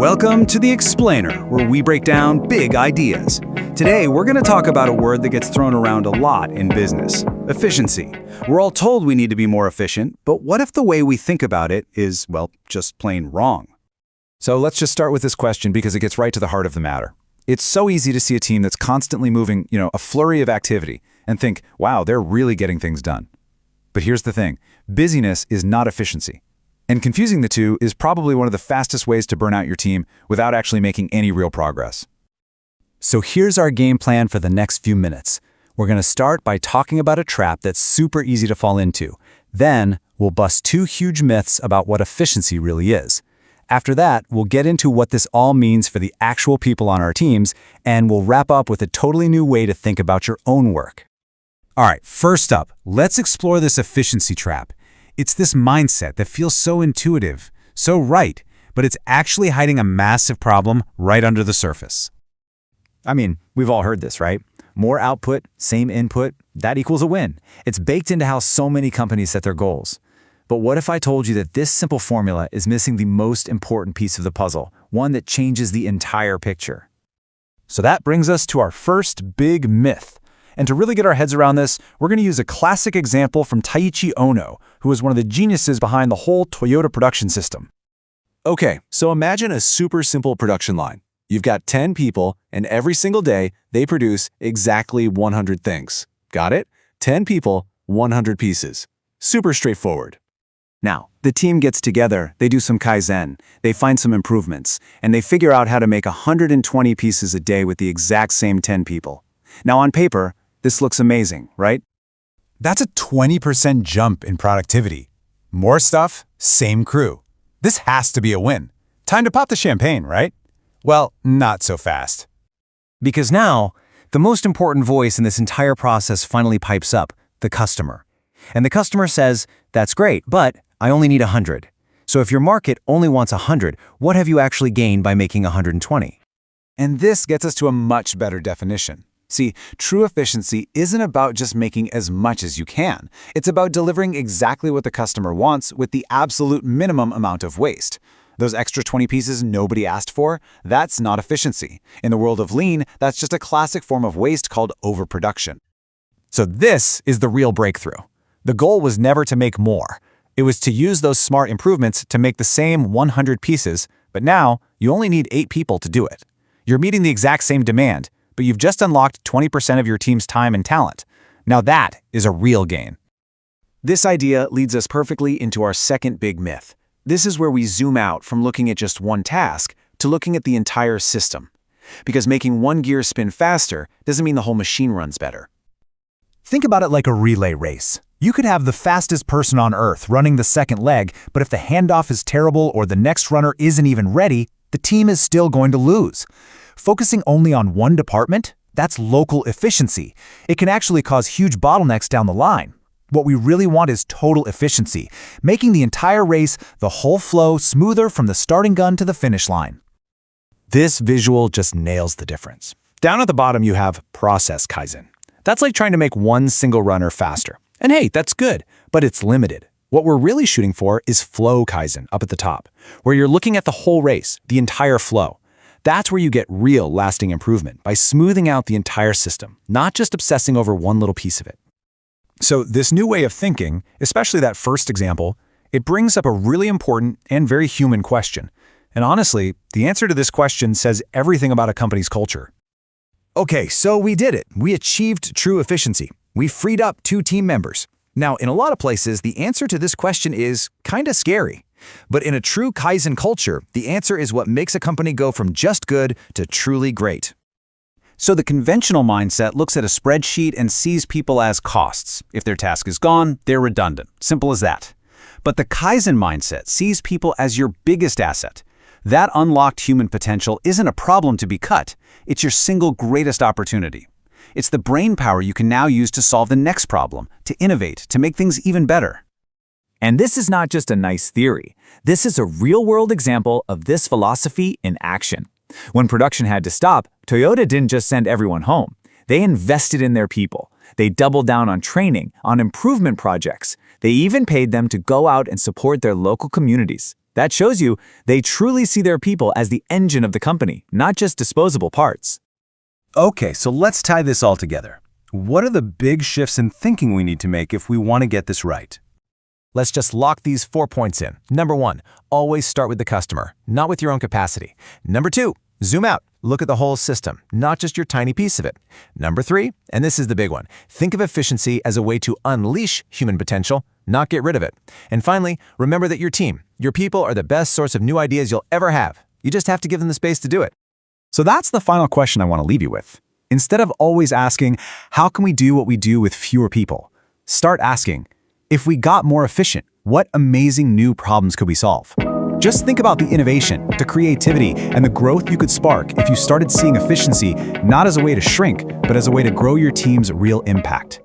Welcome to The Explainer, where we break down big ideas. Today, we're going to talk about a word that gets thrown around a lot in business: efficiency. We're all told we need to be more efficient, but what if the way we think about it is, well, just plain wrong? So let's just start with this question because it gets right to the heart of the matter. It's so easy to see a team that's constantly moving, a flurry of activity, and think, wow, they're really getting things done. But here's the thing: busyness is not efficiency. And confusing the two is probably one of the fastest ways to burn out your team without actually making any real progress. So here's our game plan for the next few minutes. We're going to start by talking about a trap that's super easy to fall into. Then, we'll bust two huge myths about what efficiency really is. After that, we'll get into what this all means for the actual people on our teams, and we'll wrap up with a totally new way to think about your own work. All right, first up, let's explore this efficiency trap. It's this mindset that feels so intuitive, so right, but it's actually hiding a massive problem right under the surface. I mean, we've all heard this, right? More output, same input, that equals a win. It's baked into how so many companies set their goals. But what if I told you that this simple formula is missing the most important piece of the puzzle, one that changes the entire picture? So that brings us to our first big myth. And to really get our heads around this, we're going to use a classic example from Taiichi Ohno, who is one of the geniuses behind the whole Toyota production system. Okay, so imagine a super simple production line. You've got 10 people, and every single day, they produce exactly 100 things. Got it? 10 people, 100 pieces. Super straightforward. Now, the team gets together, they do some Kaizen, they find some improvements, and they figure out how to make 120 pieces a day with the exact same 10 people. Now, on paper, this looks amazing, right? That's a 20% jump in productivity. More stuff, same crew. This has to be a win. Time to pop the champagne, right? Well, not so fast. Because now, the most important voice in this entire process finally pipes up: the customer. And the customer says, that's great, but I only need 100. So if your market only wants 100, what have you actually gained by making 120? And this gets us to a much better definition. See, true efficiency isn't about just making as much as you can. It's about delivering exactly what the customer wants with the absolute minimum amount of waste. Those extra 20 pieces nobody asked for, that's not efficiency. In the world of lean, that's just a classic form of waste called overproduction. So this is the real breakthrough. The goal was never to make more. It was to use those smart improvements to make the same 100 pieces, but now you only need 8 people to do it. You're meeting the exact same demand, but you've just unlocked 20% of your team's time and talent. Now that is a real gain. This idea leads us perfectly into our second big myth. This is where we zoom out from looking at just one task to looking at the entire system. Because making one gear spin faster doesn't mean the whole machine runs better. Think about it like a relay race. You could have the fastest person on Earth running the second leg, but if the handoff is terrible or the next runner isn't even ready, the team is still going to lose. Focusing only on one department, that's local efficiency. It can actually cause huge bottlenecks down the line. What we really want is total efficiency, making the entire race, the whole flow, smoother from the starting gun to the finish line. This visual just nails the difference. Down at the bottom, you have process Kaizen. That's like trying to make one single runner faster. And hey, that's good, but it's limited. What we're really shooting for is flow Kaizen up at the top, where you're looking at the whole race, the entire flow. That's where you get real lasting improvement, by smoothing out the entire system, not just obsessing over one little piece of it. So this new way of thinking, especially that first example, it brings up a really important and very human question. And honestly, the answer to this question says everything about a company's culture. Okay, so we did it. We achieved true efficiency. We freed up 2 team members. Now, in a lot of places, the answer to this question is kinda scary. But in a true Kaizen culture, the answer is what makes a company go from just good to truly great. So the conventional mindset looks at a spreadsheet and sees people as costs. If their task is gone, they're redundant. Simple as that. But the Kaizen mindset sees people as your biggest asset. That unlocked human potential isn't a problem to be cut. It's your single greatest opportunity. It's the brain power you can now use to solve the next problem, to innovate, to make things even better. And this is not just a nice theory. This is a real-world example of this philosophy in action. When production had to stop, Toyota didn't just send everyone home. They invested in their people. They doubled down on training, on improvement projects. They even paid them to go out and support their local communities. That shows you they truly see their people as the engine of the company, not just disposable parts. Okay, so let's tie this all together. What are the big shifts in thinking we need to make if we want to get this right? Let's just lock these 4 points in. Number 1, always start with the customer, not with your own capacity. Number 2, zoom out. Look at the whole system, not just your tiny piece of it. Number 3, and this is the big one, think of efficiency as a way to unleash human potential, not get rid of it. And finally, remember that your team, your people are the best source of new ideas you'll ever have. You just have to give them the space to do it. So that's the final question I want to leave you with. Instead of always asking, how can we do what we do with fewer people? Start asking, if we got more efficient, what amazing new problems could we solve? Just think about the innovation, the creativity, and the growth you could spark if you started seeing efficiency not as a way to shrink, but as a way to grow your team's real impact.